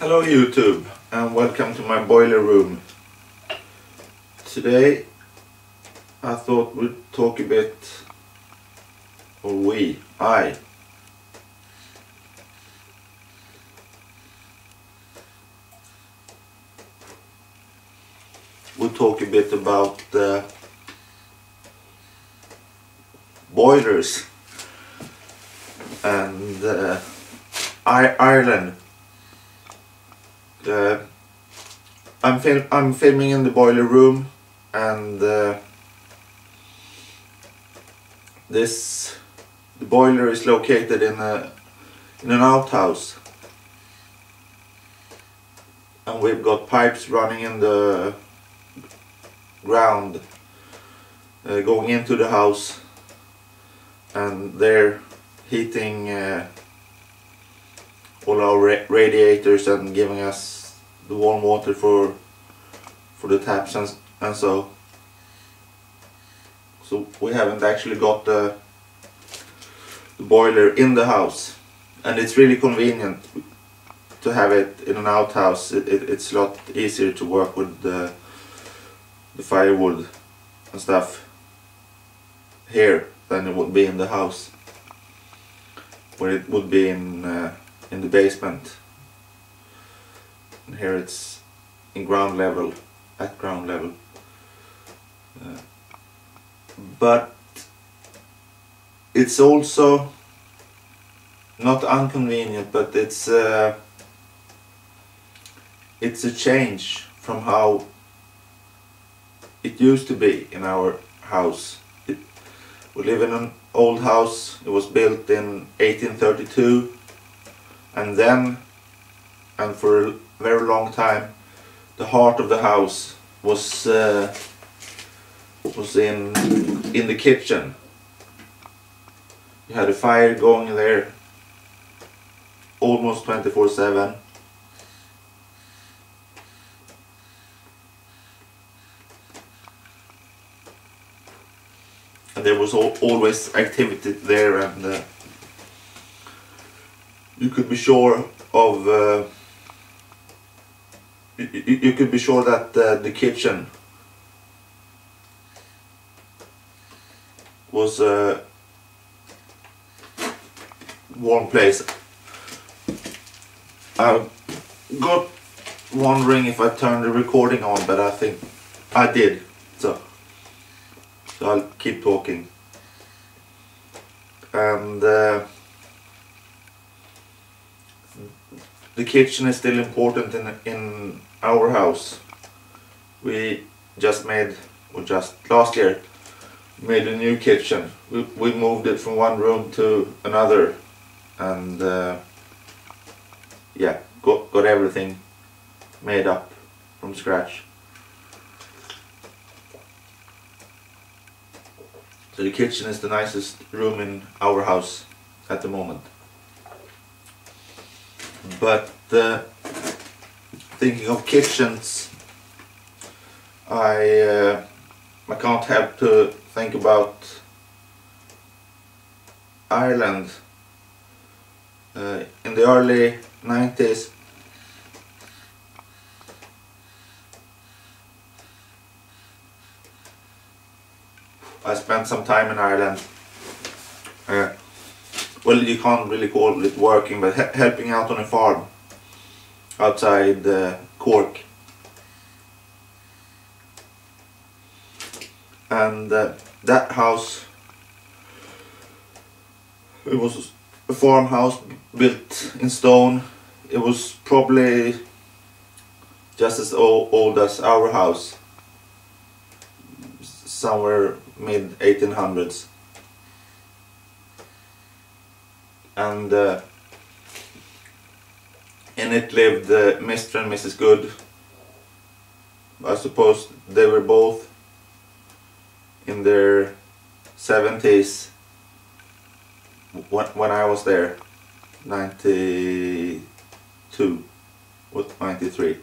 Hello YouTube and welcome to my boiler room. Today I thought we'd talk a bit, or I would talk a bit about boilers and Ireland. I'm filming in the boiler room, and the boiler is located in an outhouse, and we've got pipes running in the ground going into the house, and they're heating all our radiators and giving us the warm water for the taps and so we haven't actually got the boiler in the house, and it's really convenient to have it in an outhouse. It's a lot easier to work with the firewood and stuff here than it would be in the house, where it would be in the basement. And here it's at ground level. But it's also not inconvenient, but it's a change from how it used to be in our house. We live in an old house. It was built in 1832, and for a very long time the heart of the house was in the kitchen. You had a fire going there almost 24/7. And there was always activity there, and you could be sure of you could be sure that the kitchen was a warm place. I got wondering if I turned the recording on, but I think I did, so I'll keep talking. And the kitchen is still important in our house. We just last year made a new kitchen. We moved it from one room to another, and yeah, got everything made up from scratch. So the kitchen is the nicest room in our house at the moment. But thinking of kitchens, I can't help to think about Ireland. In the early 90s, I spent some time in Ireland. Well, you can't really call it working, but helping out on a farm outside Cork. And that house, it was a farmhouse built in stone. It was probably just as old as our house, somewhere mid 1800s. And in it lived Mr. and Mrs. Good. I suppose they were both in their 70s when I was there, 92 or 93.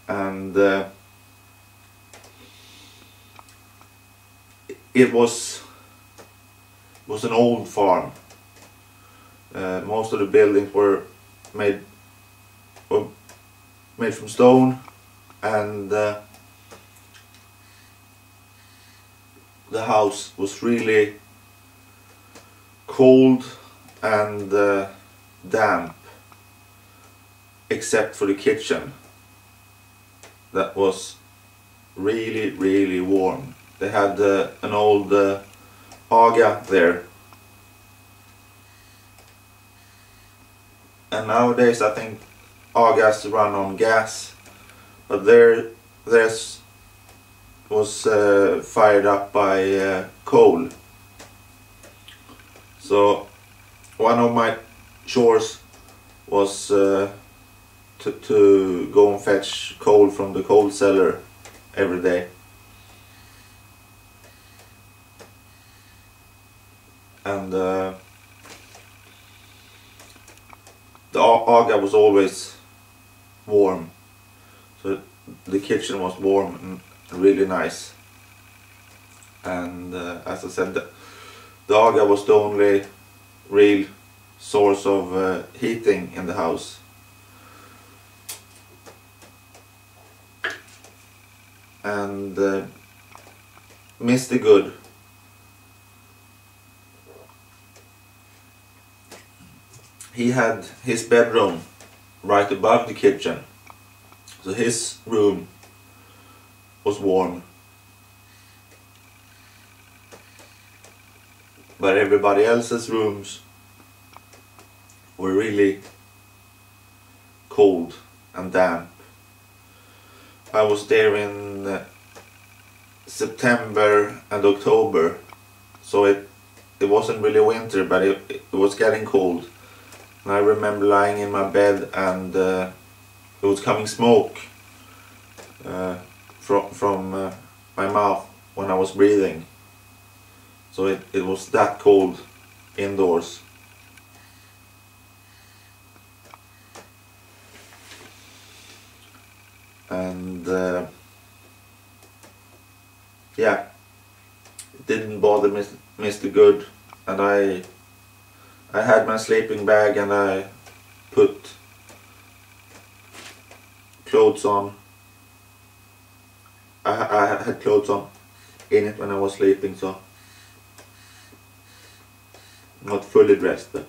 And it was an old farm. Most of the buildings were made from stone, and the house was really cold and damp, except for the kitchen. That was really warm. They had an old aga there, and nowadays I think agas run on gas, but theirs was fired up by coal. So one of my chores was to go and fetch coal from the coal cellar every day. And the aga was always warm, so the kitchen was warm and really nice. And as I said, the aga was the only real source of heating in the house. And Mr. Good, he had his bedroom right above the kitchen, so his room was warm, but everybody else's rooms were really cold and damp. I was there in September and October, so it wasn't really winter, but it was getting cold. And I remember lying in my bed, and it was coming smoke from my mouth when I was breathing. So it was that cold indoors. And yeah, it didn't bother Mr. Good, and I had my sleeping bag, and I put clothes on. I had clothes on in it when I was sleeping, so not fully dressed, but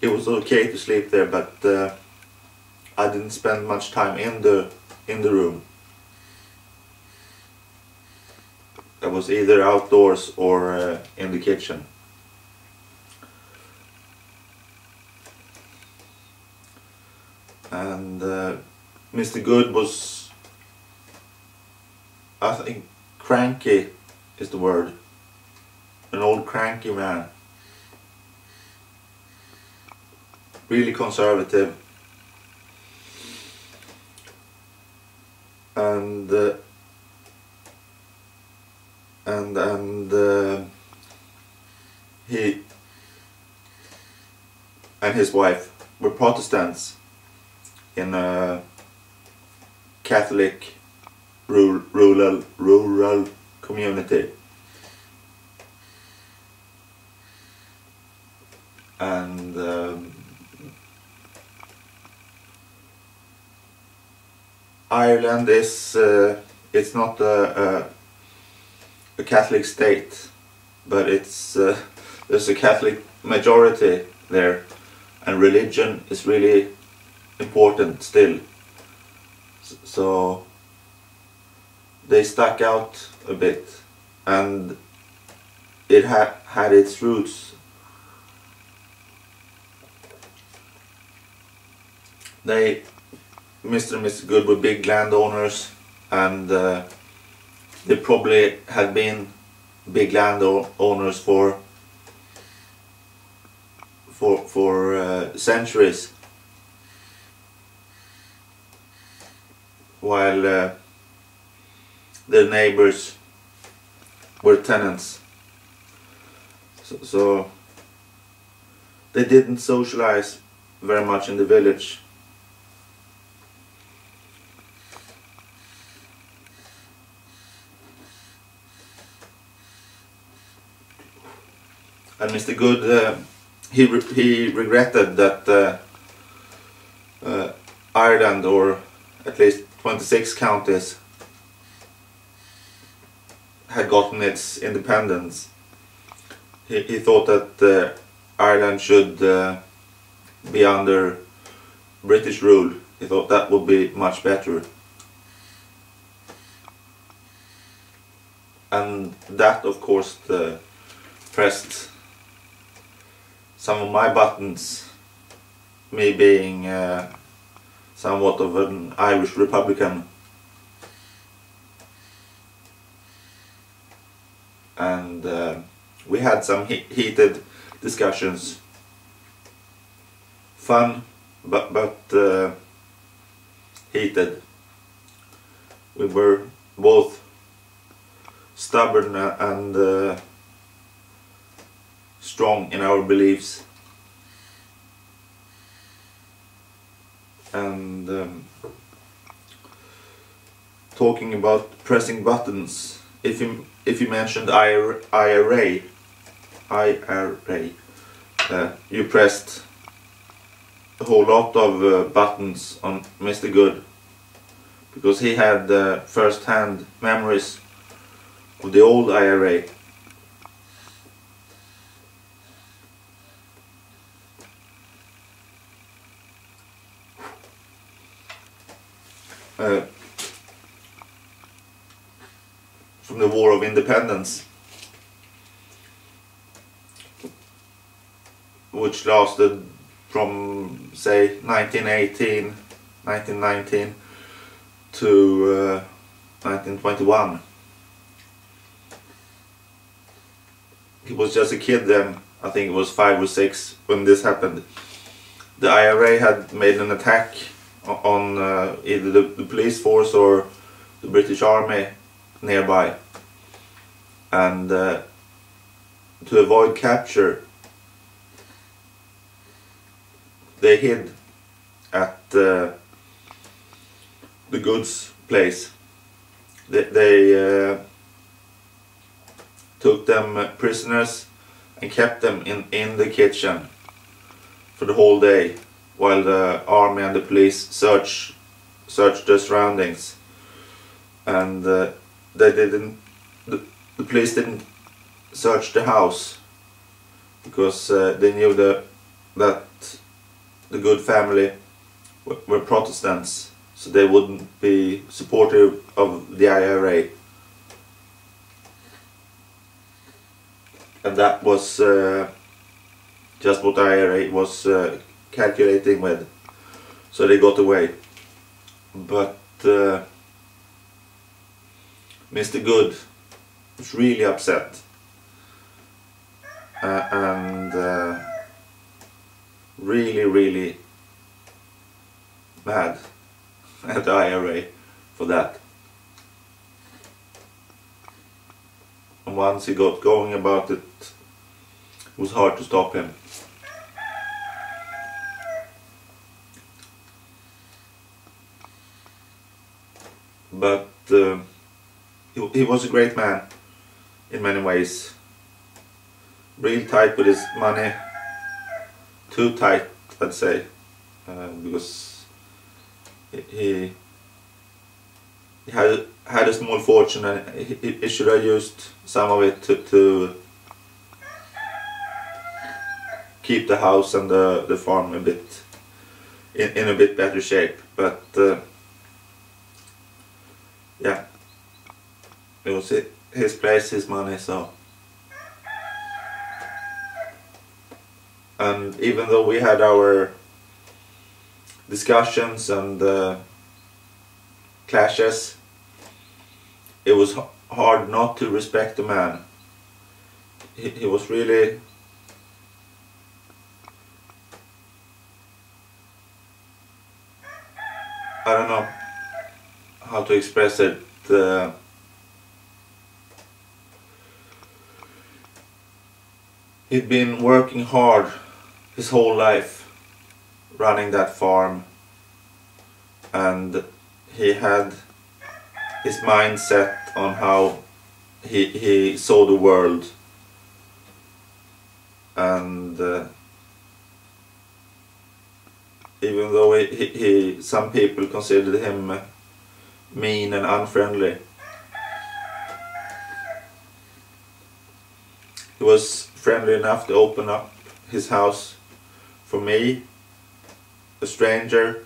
it was okay to sleep there. But I didn't spend much time in the room. I was either outdoors or in the kitchen. And Mr. Good was, I think, cranky is the word. An old cranky man. Really conservative. And he and his wife were Protestants in a Catholic rural community, and Ireland is it's not a Catholic state, but it's there's a Catholic majority there, and religion is really important still. So they stuck out a bit, and it had its roots. Mr. and Mrs. Good were big landowners, and they probably had been big landowners for centuries, while their neighbors were tenants. So they didn't socialize very much in the village. And Mr. Good, he regretted that Ireland, or at least 26 counties, had gotten its independence. He thought that Ireland should be under British rule. He thought that would be much better. And that, of course, pressed some of my buttons, me being somewhat of an Irish Republican. And we had some heated discussions. Fun, but heated. We were both stubborn and strong in our beliefs. And talking about pressing buttons, if you mentioned IRA, you pressed a whole lot of buttons on Mr. Good, because he had first-hand memories of the old IRA. From the War of Independence, which lasted from, say, 1919 to 1921. He was just a kid then. I think it was 5 or 6 when this happened. The IRA had made an attack on either the police force or the British Army nearby, and to avoid capture, they hid at the Goods place. They took them prisoners and kept them in the kitchen for the whole day, while the army and the police searched the surroundings. And the police didn't search the house, because they knew that the Good family were Protestants, so they wouldn't be supportive of the IRA. And that was just what the IRA was calculating with, so they got away. But Mr. Good was really upset and really mad at the IRA for that. And once he got going about it, it was hard to stop him. But he was a great man in many ways. Real tight with his money. Too tight, I'd say, because he had a small fortune, and he should have used some of it to keep the house and the farm a bit in a bit better shape. But yeah, it was his place, his money, so. And even though we had our discussions and clashes, it was hard not to respect the man. He was really I don't know how to express it. He'd been working hard his whole life running that farm, and he had his mind set on how he saw the world, and even though some people considered him mean and unfriendly, he was friendly enough to open up his house for me, a stranger,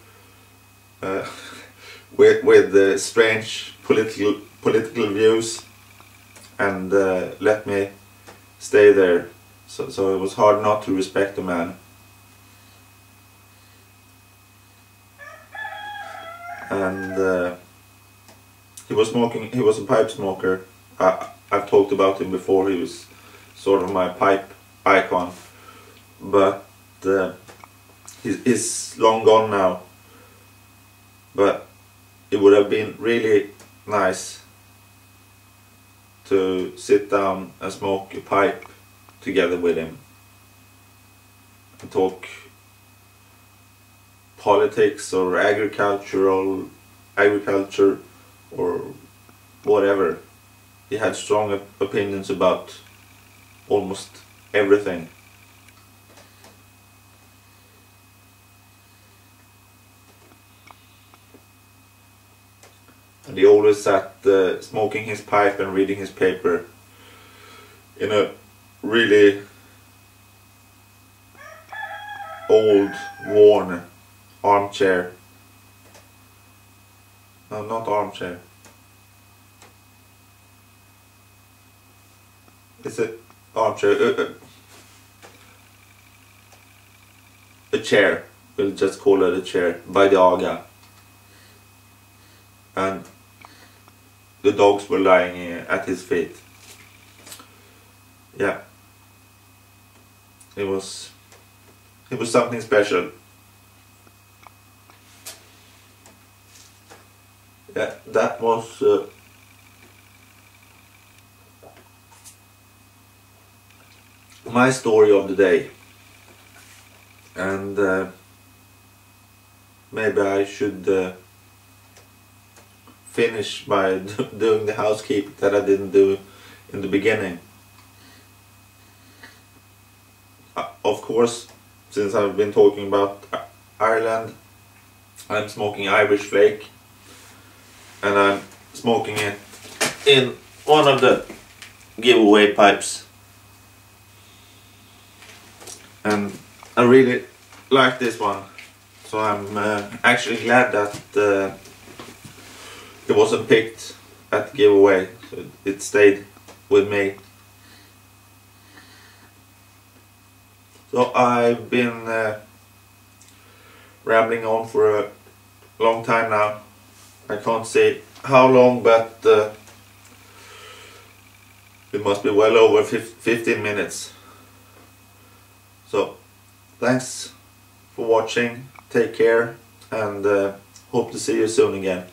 with strange political views, and let me stay there. So it was hard not to respect the man. And he was smoking. He was a pipe smoker. I've talked about him before. He was sort of my pipe icon, but he's long gone now. But it would have been really nice to sit down and smoke a pipe together with him and talk politics or agriculture or whatever. He had strong opinions about almost everything. And he always sat smoking his pipe and reading his paper in a really old, worn armchair. No, not armchair. It's an armchair. A chair. We'll just call it a chair. By the aga. And the dogs were lying at his feet. Yeah. It was something special. Yeah, that was my story of the day. And maybe I should finish by doing the housekeeping that I didn't do in the beginning. Of course, since I've been talking about Ireland, I'm smoking Irish flake, and I'm smoking it in one of the giveaway pipes, and I really like this one, so I'm actually glad that it wasn't picked at the giveaway, so it stayed with me. So I've been rambling on for a long time now. I can't say how long, but it must be well over 15 minutes. So thanks for watching, take care, and hope to see you soon again.